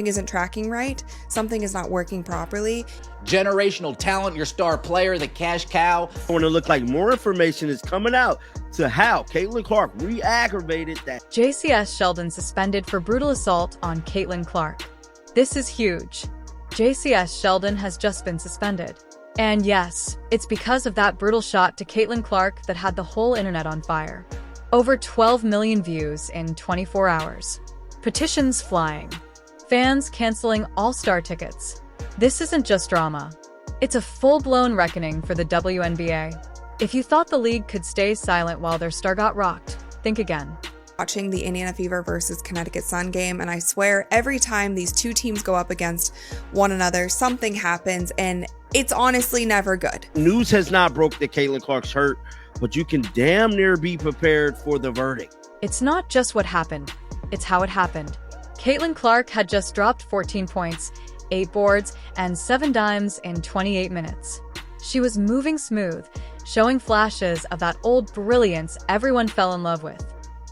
isn't tracking right, something is not working properly. Generational talent, your star player, the cash cow. I want to look like more information is coming out to how Caitlin Clark re-aggravated that. Jacy Sheldon suspended for brutal assault on Caitlin Clark. This is huge. Jacy Sheldon has just been suspended. And yes, it's because of that brutal shot to Caitlin Clark that had the whole internet on fire. Over 12 million views in 24 hours. Petitions flying. Fans canceling all-star tickets. This isn't just drama. It's a full-blown reckoning for the WNBA. If you thought the league could stay silent while their star got rocked, think again. Watching the Indiana Fever versus Connecticut Sun game, and I swear every time these two teams go up against one another, something happens, and it's honestly never good. News has not broke that Caitlin Clark's hurt, but you can damn near be prepared for the verdict. It's not just what happened, it's how it happened. Caitlin Clark had just dropped 14 points, 8 boards, and 7 dimes in 28 minutes. She was moving smooth, showing flashes of that old brilliance everyone fell in love with.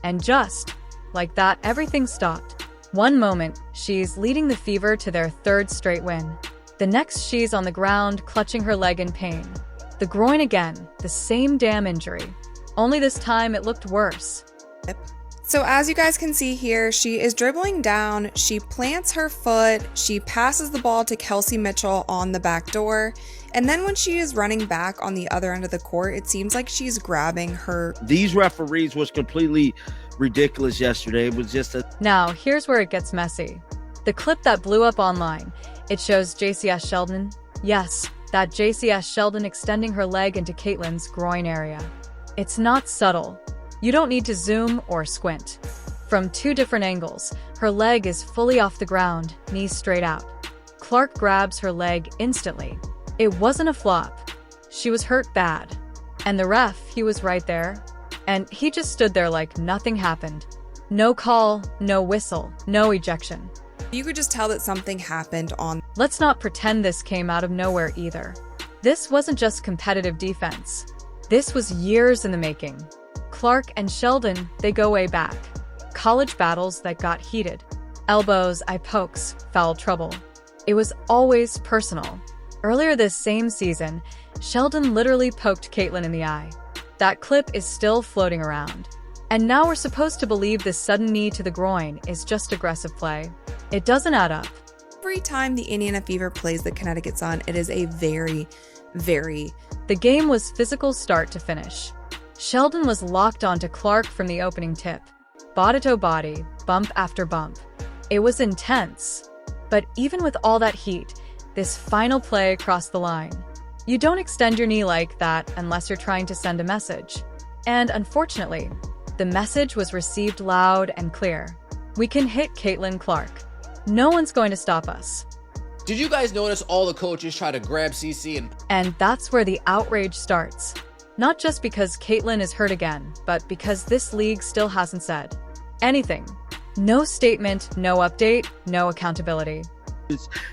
And just like that, everything stopped. One moment, she's leading the Fever to their 3rd straight win. The next, she's on the ground, clutching her leg in pain. The groin again, the same damn injury. Only this time it looked worse. So as you guys can see here, she is dribbling down, she plants her foot, she passes the ball to Kelsey Mitchell on the back door, and then when she is running back on the other end of the court, it seems like she's grabbing her. These referees was completely ridiculous yesterday. It was just a... Now, here's where it gets messy. The clip that blew up online, it shows Jacy Sheldon. Yes, that Jacy Sheldon extending her leg into Caitlin's groin area. It's not subtle. You don't need to zoom or squint. From 2 different angles, her leg is fully off the ground, knees straight out. Clark grabs her leg instantly. It wasn't a flop. She was hurt bad. And the ref, he was right there. And he just stood there like nothing happened. No call, no whistle, no ejection. You could just tell that something happened on. Let's not pretend this came out of nowhere either. This wasn't just competitive defense. This was years in the making. Clark and Sheldon, they go way back. College battles that got heated. Elbows, eye pokes, foul trouble. It was always personal. Earlier this same season, Sheldon literally poked Caitlin in the eye. That clip is still floating around. And now we're supposed to believe this sudden knee to the groin is just aggressive play. It doesn't add up. Every time the Indiana Fever plays the Connecticut Sun, it is a very... The game was physical start to finish. Sheldon was locked onto Clark from the opening tip. Body to body, bump after bump. It was intense. But even with all that heat, this final play crossed the line. You don't extend your knee like that unless you're trying to send a message. And unfortunately, the message was received loud and clear. We can hit Caitlin Clark. No one's going to stop us. Did you guys notice all the coaches try to grab CC And that's where the outrage starts. Not just because Caitlin is hurt again, but because this league still hasn't said anything. No statement, no update, no accountability.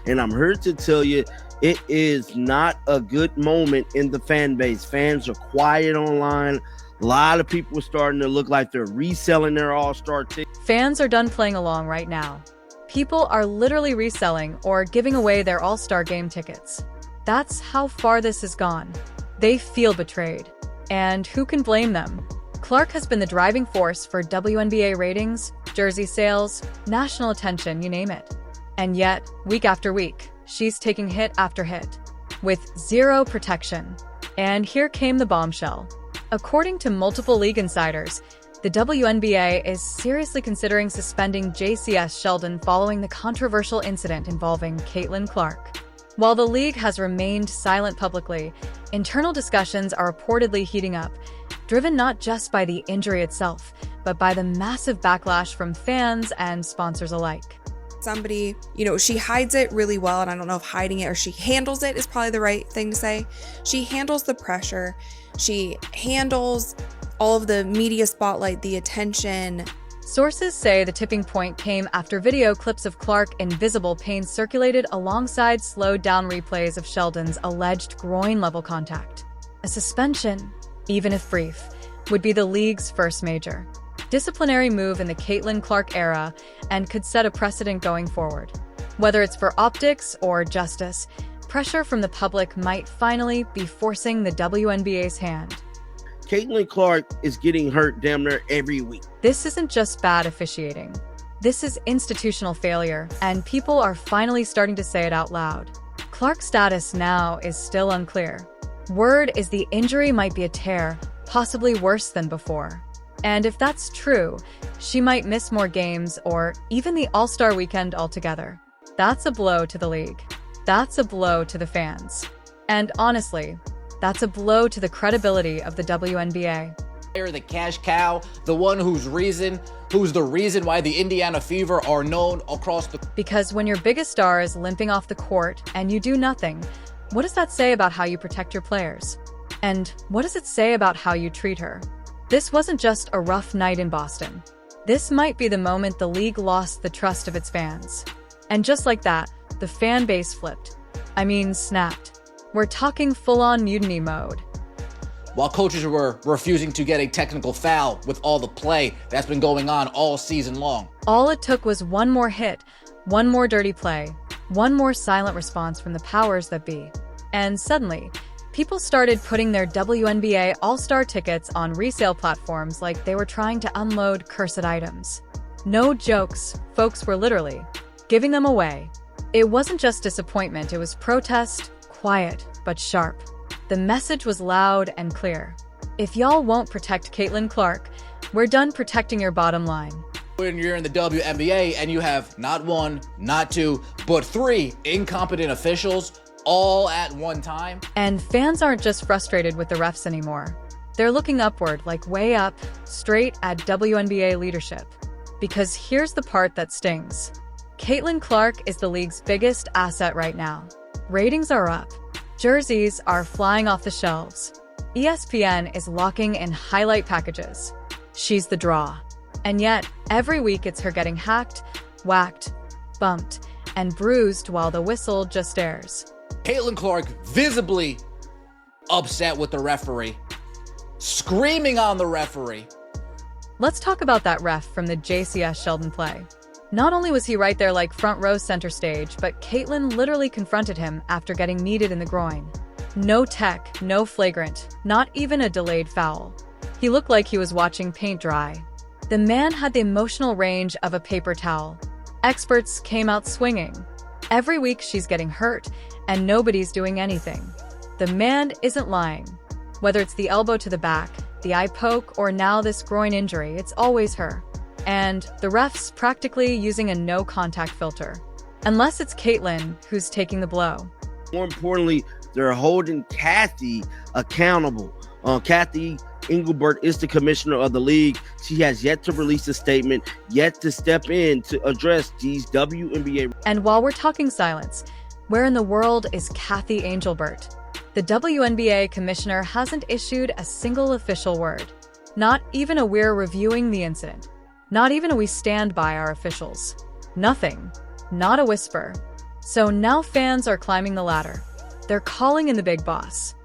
And I'm here to tell you, it is not a good moment in the fan base. Fans are quiet online. A lot of people are starting to look like they're reselling their all-star tickets. Fans are done playing along right now. People are literally reselling or giving away their all-star game tickets. That's how far this has gone. They feel betrayed. And who can blame them? Clark has been the driving force for WNBA ratings, jersey sales, national attention, you name it. And yet, week after week, she's taking hit after hit, with zero protection. And here came the bombshell. According to multiple league insiders, the WNBA is seriously considering suspending Jacy Sheldon following the controversial incident involving Caitlin Clark. While the league has remained silent publicly, internal discussions are reportedly heating up, driven not just by the injury itself, but by the massive backlash from fans and sponsors alike. Somebody, she hides it really well, and I don't know if hiding it or she handles it is probably the right thing to say. She handles the pressure. She handles all of the media spotlight, the attention. Sources say the tipping point came after video clips of Clark in visible pain circulated alongside slowed-down replays of Sheldon's alleged groin-level contact. A suspension, even if brief, would be the league's first major disciplinary move in the Caitlin Clark era and could set a precedent going forward. Whether it's for optics or justice, pressure from the public might finally be forcing the WNBA's hand. Caitlin Clark is getting hurt damn near every week. This isn't just bad officiating. This is institutional failure, and people are finally starting to say it out loud. Clark's status now is still unclear. Word is the injury might be a tear, possibly worse than before. And if that's true, she might miss more games or even the All-Star weekend altogether. That's a blow to the league. That's a blow to the fans. And honestly, that's a blow to the credibility of the WNBA. The cash cow, the one who's the reason why the Indiana Fever are known across the... Because when your biggest star is limping off the court and you do nothing, what does that say about how you protect your players? And what does it say about how you treat her? This wasn't just a rough night in Boston. This might be the moment the league lost the trust of its fans. And just like that, the fan base flipped. I mean, snapped. We're talking full-on mutiny mode. While coaches were refusing to get a technical foul with all the play that's been going on all season long. All it took was one more hit, one more dirty play, one more silent response from the powers that be. And suddenly, people started putting their WNBA All-Star tickets on resale platforms like they were trying to unload cursed items. No jokes, folks were literally giving them away. It wasn't just disappointment, it was protest, quiet, but sharp. The message was loud and clear. If y'all won't protect Caitlin Clark, we're done protecting your bottom line. When you're in the WNBA and you have not one, not two, but three incompetent officials all at one time. And fans aren't just frustrated with the refs anymore. They're looking upward, like way up, straight at WNBA leadership. Because here's the part that stings. Caitlin Clark is the league's biggest asset right now. Ratings are up. Jerseys are flying off the shelves. ESPN is locking in highlight packages. She's the draw. And yet, every week it's her getting hacked, whacked, bumped, and bruised while the whistle just airs. Caitlin Clark visibly upset with the referee, screaming on the referee. Let's talk about that ref from the Jacy Sheldon play. Not only was he right there like front row center stage, but Caitlin literally confronted him after getting kneed in the groin. No tech, no flagrant, not even a delayed foul. He looked like he was watching paint dry. The man had the emotional range of a paper towel. Experts came out swinging. Every week she's getting hurt, and nobody's doing anything. The man isn't lying. Whether it's the elbow to the back, the eye poke, or now this groin injury, it's always her. And the refs practically using a no-contact filter. Unless it's Caitlin who's taking the blow. More importantly, they're holding Kathy accountable. Kathy Engelbert is the commissioner of the league. She has yet to release a statement, yet to step in to address these WNBA. And while we're talking silence, where in the world is Kathy Engelbert? The WNBA commissioner hasn't issued a single official word. Not even a "we're reviewing the incident." Not even a "we stand by our officials." Nothing. Not a whisper. So now fans are climbing the ladder. They're calling in the big boss.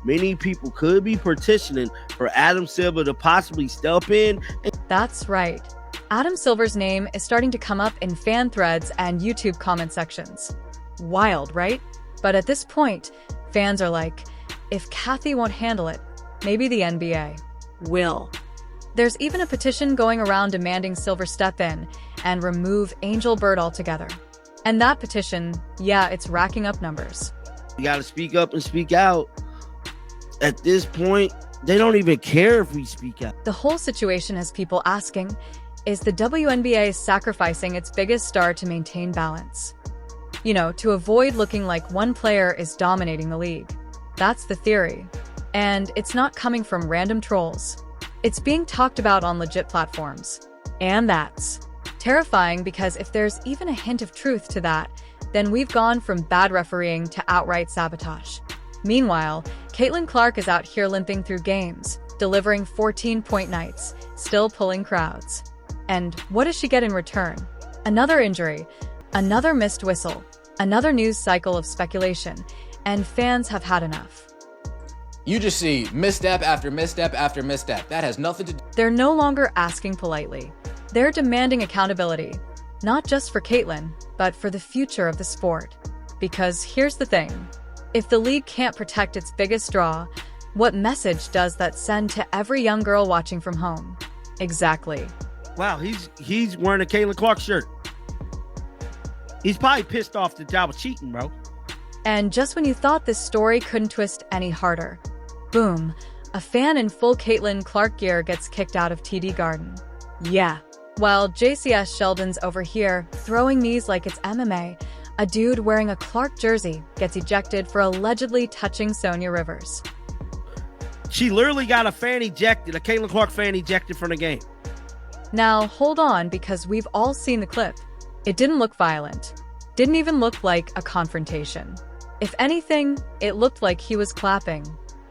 Many people could be petitioning for Adam Silver to possibly step in. That's right. Adam Silver's name is starting to come up in fan threads and YouTube comment sections. Wild, right? But at this point, fans are like, if Kathy won't handle it, maybe the NBA will. There's even a petition going around demanding Silver step in and remove Engelbert altogether. And that petition, yeah, it's racking up numbers. You got to speak up and speak out. At this point, they don't even care if we speak out. The whole situation has people asking, is the WNBA sacrificing its biggest star to maintain balance? You know, to avoid looking like one player is dominating the league. That's the theory. And it's not coming from random trolls. It's being talked about on legit platforms. And that's terrifying, because if there's even a hint of truth to that, then we've gone from bad refereeing to outright sabotage. Meanwhile, Caitlin Clark is out here limping through games, delivering 14-point nights, still pulling crowds. And what does she get in return? Another injury, another missed whistle, another news cycle of speculation, and fans have had enough. You just see misstep after misstep after misstep. That has nothing to do. They're no longer asking politely. They're demanding accountability. Not just for Caitlyn, but for the future of the sport. Because here's the thing. If the league can't protect its biggest draw, what message does that send to every young girl watching from home? Exactly. Wow, he's wearing a Caitlin Clark shirt. He's probably pissed off that I was cheating, bro. And just when you thought this story couldn't twist any harder, boom, a fan in full Caitlin Clark gear gets kicked out of TD Garden. Yeah. While Jacy Sheldon's over here throwing knees like it's MMA, a dude wearing a Clark jersey gets ejected for allegedly touching Sonia Rivers. She literally got a Caitlin Clark fan ejected from the game. Now, hold on, because we've all seen the clip. It didn't look violent. Didn't even look like a confrontation. If anything, it looked like he was clapping.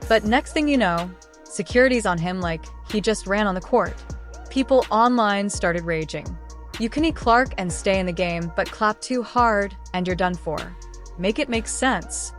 But next thing you know, security's on him like he just ran on the court. People online started raging. You can eat Clark and stay in the game, but clap too hard and you're done for. Make it make sense.